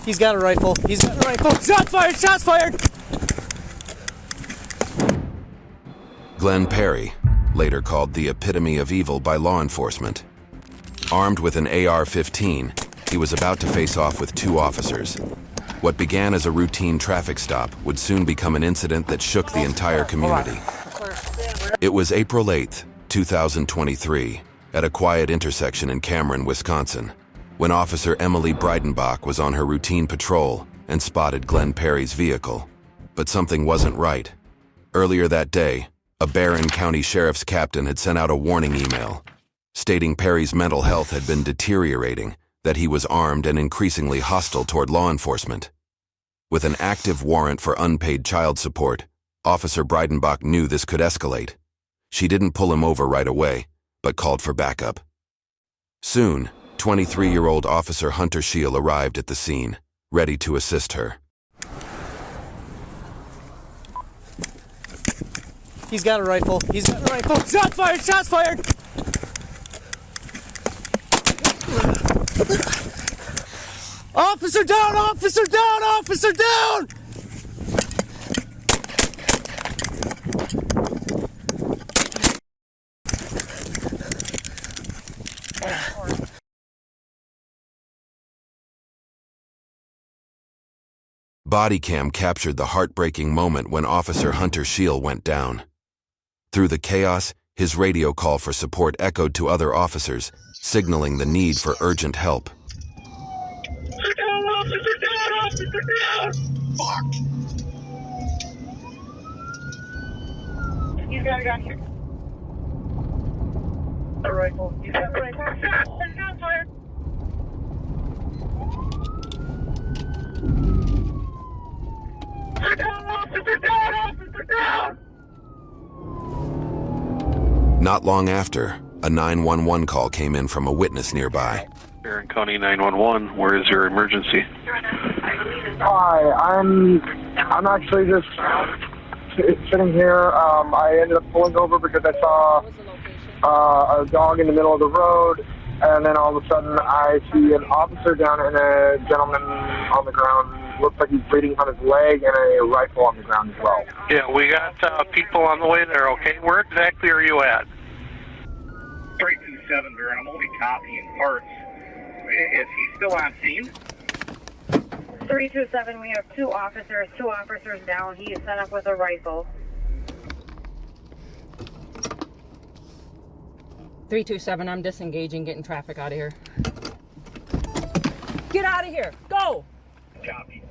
He's got a rifle. He's got a rifle. Shots fired! Shots fired! Glenn Perry, later called the epitome of evil by law enforcement. Armed with an AR-15, he was about to face off with two officers. What began as a routine traffic stop would soon become an incident that shook the entire community. It was April 8th, 2023, at a quiet intersection in Cameron, Wisconsin, when Officer Emily Breidenbach was on her routine patrol and spotted Glenn Perry's vehicle. But something wasn't right. Earlier that day, a Barron County Sheriff's captain had sent out a warning email, stating Perry's mental health had been deteriorating, that he was armed and increasingly hostile toward law enforcement. With an active warrant for unpaid child support, Officer Breidenbach knew this could escalate. She didn't pull him over right away, but called for backup. Soon, 23-year-old Officer Hunter Scheel arrived at the scene, ready to assist her. He's got a rifle. He's got a rifle. Shots fired! Shots fired! Officer down! Officer down! Officer down! Bodycam captured the heartbreaking moment when Officer Hunter Scheel went down. Through the chaos, his radio call for support echoed to other officers, signaling the need for urgent help. Officer down! Officer down! Officer down! Fuck! He's got a gun here. A rifle. He's got a rifle. Shot fired! Officer down! Officer down! Officer down! Not long after, a 911 call came in from a witness nearby. Barron County 911, where is your emergency? Hi, I'm actually just sitting here. I ended up pulling over because I saw a dog in the middle of the road, and then all of a sudden I see an officer down and a gentleman on the ground. Looks like he's bleeding on his leg and a rifle on the ground as well. Yeah, we got people on the way there, okay? Where exactly are you at? 327 there, and I'm only copying parts. Is he still on scene? 327, we have two officers down. He is set up with a rifle. 327, I'm disengaging, getting traffic out of here. Get out of here! Go! Copy.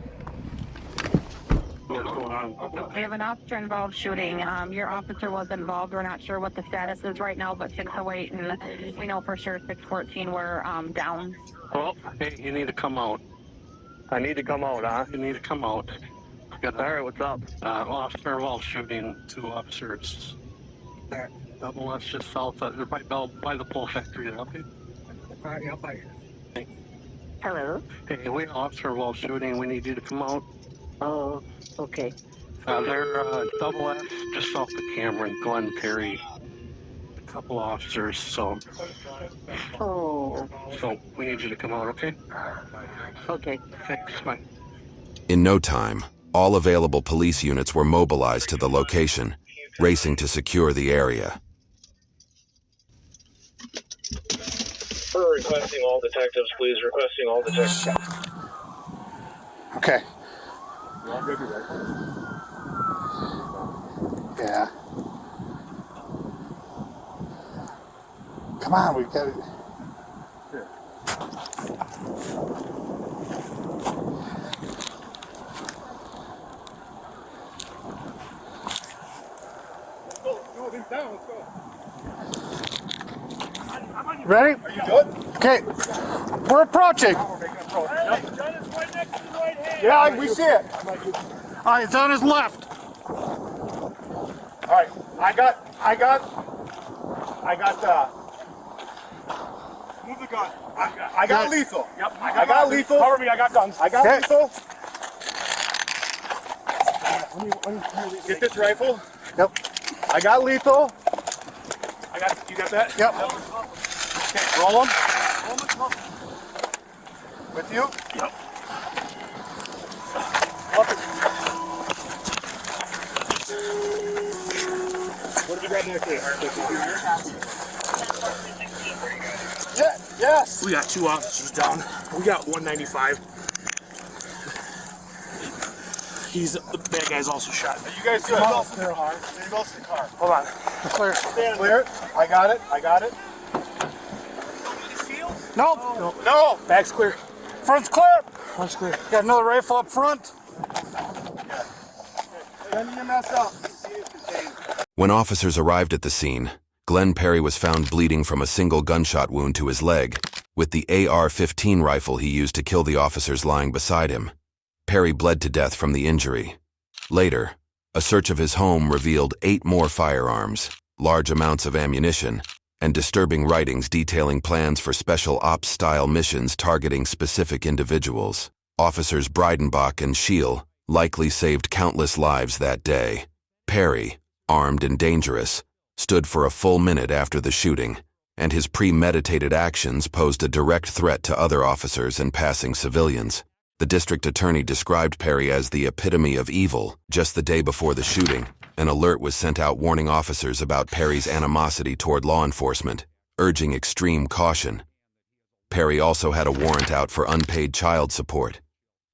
What's going on? We have an officer involved shooting. Your officer was involved. We're not sure what the status is right now, but 608 and we know for sure 614 were down. Well, hey, you need to come out. I need to come out, huh? You need to come out. Got All right, what's up? officer involved shooting, two officers. Double S just south of, they're by the pole factory there, okay? Yeah, bye. Hello? Hey, we have officer involved shooting, we need you to come out. Oh, okay. They're double S just south of Cameron, Glenn Perry. A couple officers, so we need you to come out, okay? Okay. Thanks, bye. In no time, all available police units were mobilized to the location, racing to secure the area. We're requesting all detectives, please. Requesting all detectives. Okay. Yeah. Come on, we got it. Here. Ready? Are you good? Okay. We're approaching. Yeah, we see it. All right, it's on his left. All right, I got. Move the gun. I got lethal. Yep, I got lethal. Cover me, I got guns. I got lethal. Get this rifle. Yep. I got lethal. You got that? Yep. Okay, roll him. With you? Yep. Yeah, yes. We got 2 officers down. We got 195. The bad guy's also shot. You guys good? Clear, Har. There you go to the car. Hold on. Clear. Stand clear. I got it. I got it. Nope. No. Back's clear. Front's clear. Front's clear. Got another rifle up front. Send your mess up. When officers arrived at the scene, Glenn Perry was found bleeding from a single gunshot wound to his leg, with the AR-15 rifle he used to kill the officers lying beside him. Perry bled to death from the injury. Later, a search of his home revealed 8 more firearms, large amounts of ammunition, and disturbing writings detailing plans for special ops-style missions targeting specific individuals. Officers Breidenbach and Scheel likely saved countless lives that day. Perry, armed and dangerous, stood for a full minute after the shooting, and his premeditated actions posed a direct threat to other officers and passing civilians. The district attorney described Perry as the epitome of evil. Just the day before the shooting, an alert was sent out warning officers about Perry's animosity toward law enforcement, urging extreme caution. Perry also had a warrant out for unpaid child support.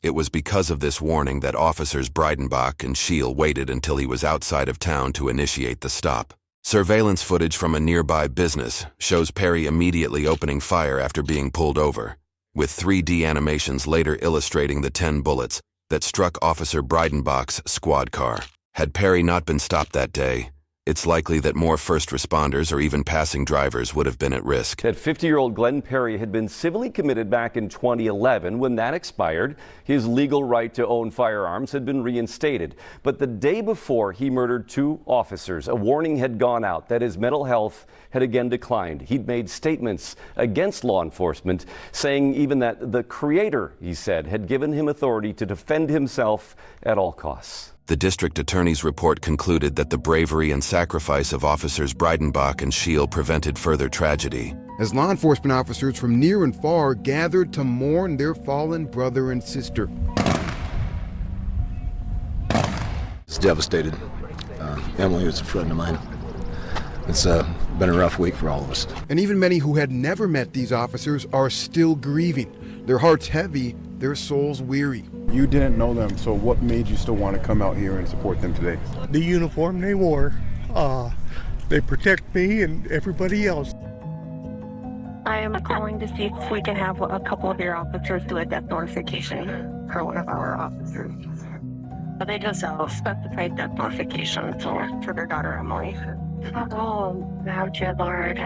It was because of this warning that officers Breidenbach and Scheel waited until he was outside of town to initiate the stop. Surveillance footage from a nearby business shows Perry immediately opening fire after being pulled over, with 3D animations later illustrating the 10 bullets that struck Officer Breidenbach's squad car. Had Perry not been stopped that day, it's likely that more first responders or even passing drivers would have been at risk. That 50-year-old Glenn Perry had been civilly committed back in 2011. When that expired, his legal right to own firearms had been reinstated. But the day before he murdered 2 officers, a warning had gone out that his mental health had again declined. He'd made statements against law enforcement, saying even that the Creator, he said, had given him authority to defend himself at all costs. The district attorney's report concluded that the bravery and sacrifice of officers Breidenbach and Scheel prevented further tragedy. As law enforcement officers from near and far gathered to mourn their fallen brother and sister. It's devastated. Emily was a friend of mine. It's been a rough week for all of us. And even many who had never met these officers are still grieving. Their hearts heavy, their souls weary. You didn't know them, so what made you still want to come out here and support them today? The uniform they wore. They protect me and everybody else. I am calling to see if we can have a couple of your officers do a death notification for one of our officers. But they just specified death notification for their daughter Emily. Oh, now, dear Lord.